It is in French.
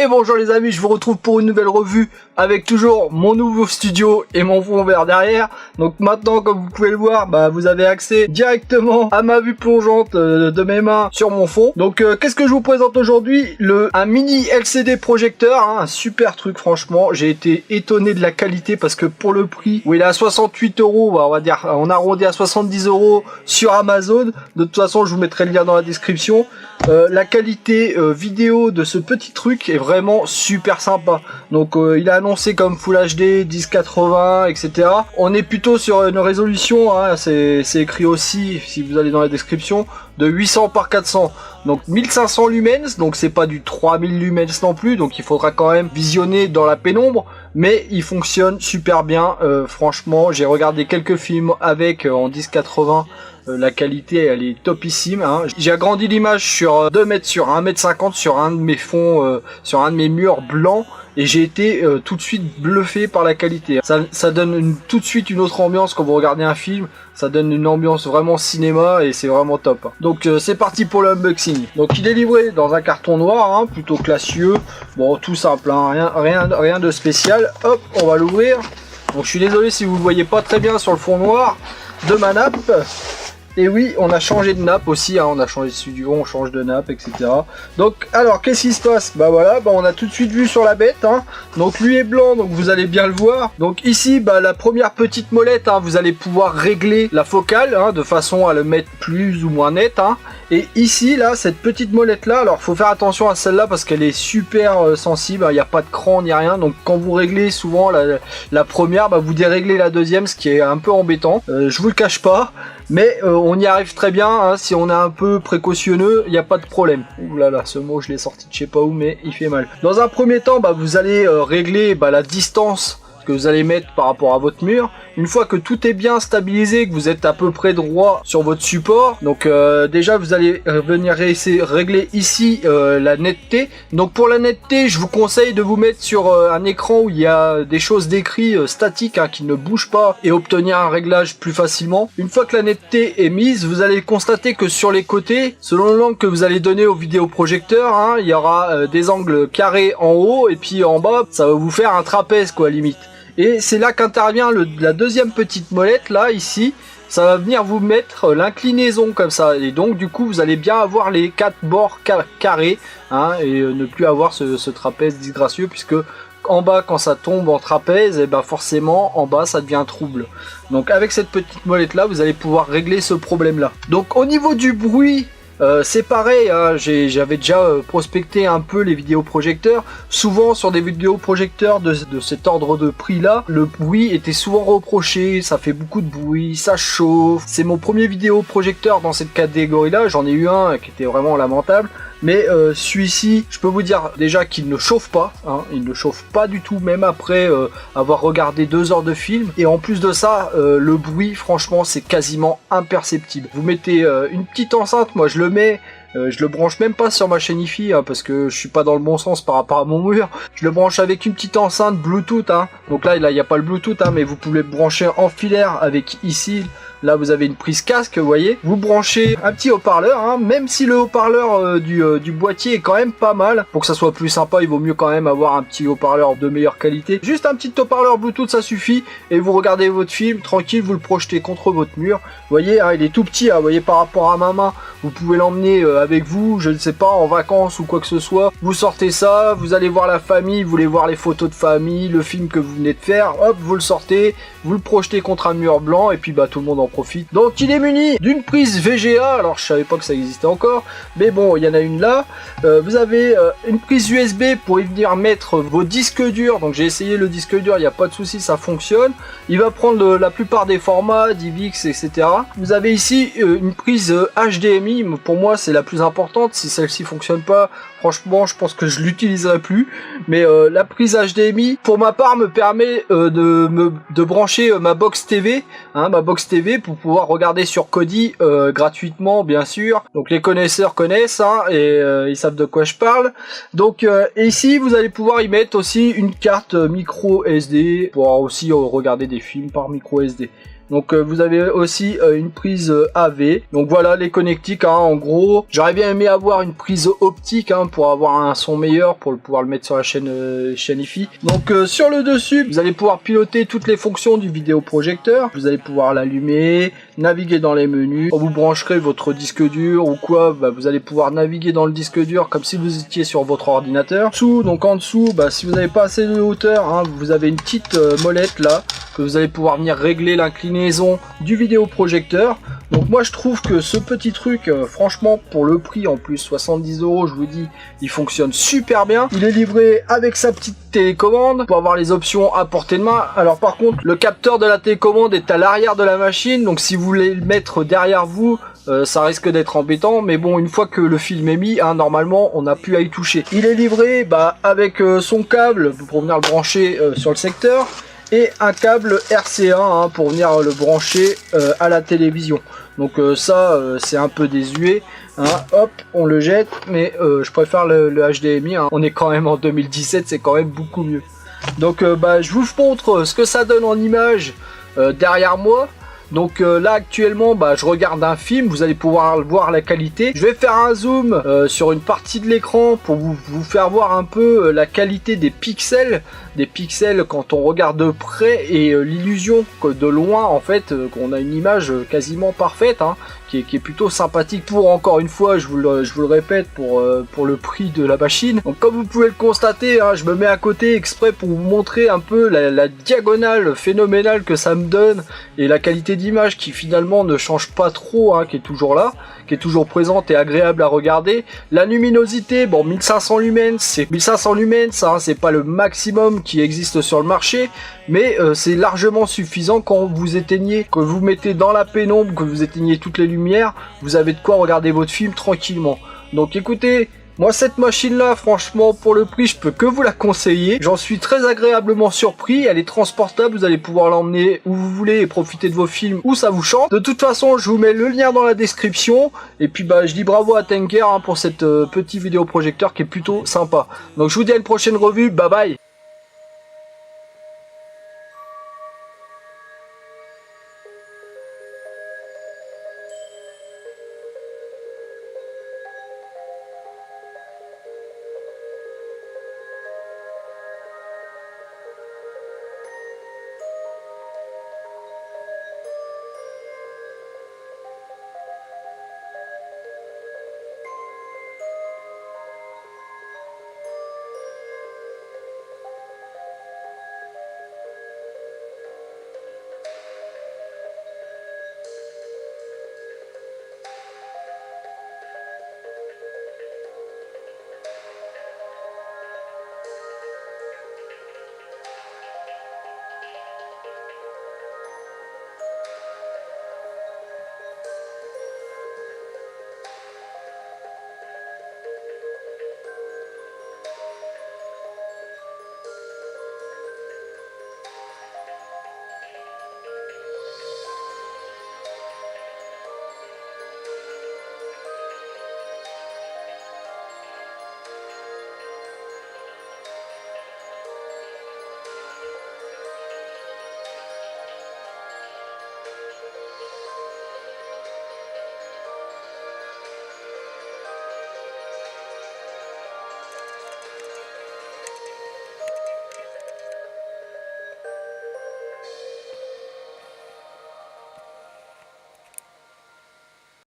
Et bonjour les amis, je vous retrouve pour une nouvelle revue avec toujours mon nouveau studio et mon fond vert derrière. Donc maintenant, comme vous pouvez le voir, vous avez accès directement à ma vue plongeante de mes mains sur mon fond. Donc qu'est-ce que je vous présente aujourd'hui? Un mini LCD projecteur, hein, un super truc franchement. J'ai été étonné de la qualité parce que pour le prix, où il est à 68 €, on va dire, on arrondit à 70 € sur Amazon. De toute façon, je vous mettrai le lien dans la description. La qualité vidéo de ce petit truc est vraiment super sympa. Donc il est annoncé comme Full HD, 1080, etc. On est plutôt sur une résolution, hein, c'est écrit aussi, si vous allez dans la description, de 800 par 400. Donc 1500 lumens, donc c'est pas du 3000 lumens non plus, donc il faudra quand même visionner dans la pénombre, mais il fonctionne super bien. Franchement, j'ai regardé quelques films avec en 1080. La qualité elle est topissime, hein. J'ai agrandi l'image sur 2 mètres sur 1,50 m sur un de mes fonds, sur un de mes murs blancs, et j'ai été tout de suite bluffé par la qualité. Ça donne tout de suite une autre ambiance quand vous regardez un film, ça donne une ambiance vraiment cinéma et c'est vraiment top. Donc c'est parti pour l'unboxing. Donc il est livré dans un carton noir, hein, plutôt classieux, bon tout simple, hein, rien de spécial. Hop, on va l'ouvrir. Donc je suis désolé si vous ne voyez pas très bien sur le fond noir de ma nappe. Et oui, on a changé de nappe aussi, hein, on a changé de studio, on change de nappe, etc. Donc, alors, qu'est-ce qui se passe? Voilà, on a tout de suite vu sur la bête, hein. Donc, lui est blanc, donc vous allez bien le voir. Donc, ici, la première petite molette, hein, vous allez pouvoir régler la focale, hein, de façon à le mettre plus ou moins net, hein. Et ici, là, cette petite molette-là, alors, faut faire attention à celle-là parce qu'elle est super sensible, il n'y a pas de cran ni rien. Donc, quand vous réglez souvent la première, vous déréglez la deuxième, ce qui est un peu embêtant. Je vous le cache pas. Mais on y arrive très bien, hein, si on est un peu précautionneux, il n'y a pas de problème. Ouh là là, ce mot je l'ai sorti de je sais pas où, mais il fait mal. Dans un premier temps, vous allez régler la distance que vous allez mettre par rapport à votre mur. Une fois que tout est bien stabilisé, que vous êtes à peu près droit sur votre support, donc déjà vous allez venir régler ici la netteté. Donc pour la netteté, je vous conseille de vous mettre sur un écran où il y a des choses décrites statiques, hein, qui ne bougent pas, et obtenir un réglage plus facilement. Une fois que la netteté est mise, vous allez constater que sur les côtés, selon l'angle que vous allez donner au vidéoprojecteur, hein, il y aura des angles carrés en haut, et puis en bas ça va vous faire un trapèze quoi, limite. Et c'est là qu'intervient la deuxième petite molette, là, ici. Ça va venir vous mettre l'inclinaison comme ça. Et donc, du coup, vous allez bien avoir les 4 bords carrés, hein, et ne plus avoir ce trapèze disgracieux, puisque en bas, quand ça tombe en trapèze, et forcément, en bas, ça devient trouble. Donc, avec cette petite molette-là, vous allez pouvoir régler ce problème-là. Donc, au niveau du bruit, c'est pareil, hein, j'avais déjà prospecté un peu les vidéoprojecteurs. Souvent sur des vidéoprojecteurs de cet ordre de prix là, le bruit était souvent reproché, ça fait beaucoup de bruit, ça chauffe. C'est mon premier vidéoprojecteur dans cette catégorie là, j'en ai eu un qui était vraiment lamentable. Mais celui-ci, je peux vous dire déjà qu'il ne chauffe pas, hein, il ne chauffe pas du tout, même après avoir regardé 2 heures de film. Et en plus de ça, le bruit, franchement, c'est quasiment imperceptible. Vous mettez une petite enceinte, moi je le mets, je le branche même pas sur ma chaîne Hi-Fi, hein, parce que je suis pas dans le bon sens par rapport à mon mur. Je le branche avec une petite enceinte Bluetooth, hein. Donc là il n'y a pas le Bluetooth, hein, mais vous pouvez le brancher en filaire avec ici. Là vous avez une prise casque, vous voyez. Vous branchez un petit haut-parleur, hein, même si le haut-parleur du boîtier est quand même pas mal. Pour que ça soit plus sympa, il vaut mieux quand même avoir un petit haut-parleur de meilleure qualité. Juste un petit haut-parleur Bluetooth, ça suffit. Et vous regardez votre film, tranquille, vous le projetez contre votre mur. Vous voyez, hein, il est tout petit, hein, vous voyez, par rapport à ma main. Vous pouvez l'emmener avec vous, je ne sais pas, en vacances ou quoi que ce soit. Vous sortez ça, vous allez voir la famille, vous voulez voir les photos de famille, le film que vous venez de faire. Hop, vous le sortez, vous le projetez contre un mur blanc et puis tout le monde en profite. Donc il est muni d'une prise VGA, alors je savais pas que ça existait encore, mais bon, il y en a une là. Vous avez une prise USB pour y venir mettre vos disques durs. Donc j'ai essayé le disque dur, il n'y a pas de souci, ça fonctionne. Il va prendre la plupart des formats, DivX, etc. Vous avez ici une prise HDMI, pour moi c'est la plus importante. Si celle-ci fonctionne pas, franchement je pense que je l'utiliserai plus. Mais la prise HDMI, pour ma part, me permet de brancher ma box TV, hein, ma box TV pour pouvoir regarder sur Kodi gratuitement, bien sûr. Donc les connaisseurs connaissent, hein, et ils savent de quoi je parle. Donc ici vous allez pouvoir y mettre aussi une carte micro SD pour aussi regarder des films par micro SD. Donc vous avez aussi une prise AV. Donc voilà les connectiques, hein, en gros. J'aurais bien aimé avoir une prise optique, hein, pour avoir un son meilleur, pour pouvoir le mettre sur la chaîne IFI. Donc sur le dessus, vous allez pouvoir piloter toutes les fonctions du vidéoprojecteur. Vous allez pouvoir l'allumer, naviguer dans les menus. Quand vous brancherez votre disque dur ou quoi, bah, vous allez pouvoir naviguer dans le disque dur comme si vous étiez sur votre ordinateur. Donc en dessous, bah, si vous n'avez pas assez de hauteur, hein, vous avez une petite molette là, que vous allez pouvoir venir régler l'inclinaison du vidéoprojecteur. Donc moi je trouve que ce petit truc, franchement pour le prix, en plus 70 €, je vous dis, il fonctionne super bien. Il est livré avec sa petite télécommande pour avoir les options à portée de main. Alors par contre, le capteur de la télécommande est à l'arrière de la machine, donc si vous voulez le mettre derrière vous, ça risque d'être embêtant, mais bon, une fois que le film est mis, hein, normalement on n'a plus à y toucher. Il est livré avec son câble pour venir le brancher sur le secteur, et un câble RCA, hein, pour venir le brancher à la télévision. Donc ça c'est un peu désuet, hein. Hop, on le jette, mais je préfère le HDMI, hein. On est quand même en 2017, c'est quand même beaucoup mieux. Donc je vous montre ce que ça donne en image derrière moi. Donc là actuellement je regarde un film, vous allez pouvoir voir la qualité. Je vais faire un zoom sur une partie de l'écran pour vous faire voir un peu la qualité des pixels quand on regarde de près, et l'illusion que de loin en fait qu'on a une image quasiment parfaite, hein, qui est plutôt sympathique pour, encore une fois, je vous le répète, pour le prix de la machine. Donc comme vous pouvez le constater, hein, je me mets à côté exprès pour vous montrer un peu la diagonale phénoménale que ça me donne, et la qualité d'image qui finalement ne change pas trop, hein, qui est toujours là, qui est toujours présente et agréable à regarder. La luminosité, bon, 1500 lumens, c'est 1500 lumens, hein, c'est pas le maximum qui existe sur le marché, mais c'est largement suffisant. Quand vous éteignez, que vous mettez dans la pénombre, que vous éteignez toutes les lumières, vous avez de quoi regarder votre film tranquillement. Donc écoutez, moi cette machine là, franchement pour le prix, je peux que vous la conseiller. J'en suis très agréablement surpris, elle est transportable, vous allez pouvoir l'emmener où vous voulez et profiter de vos films où ça vous chante. De toute façon, je vous mets le lien dans la description, et puis je dis bravo à Tenker, hein, pour cette petit vidéoprojecteur qui est plutôt sympa. Donc je vous dis à une prochaine revue, bye bye.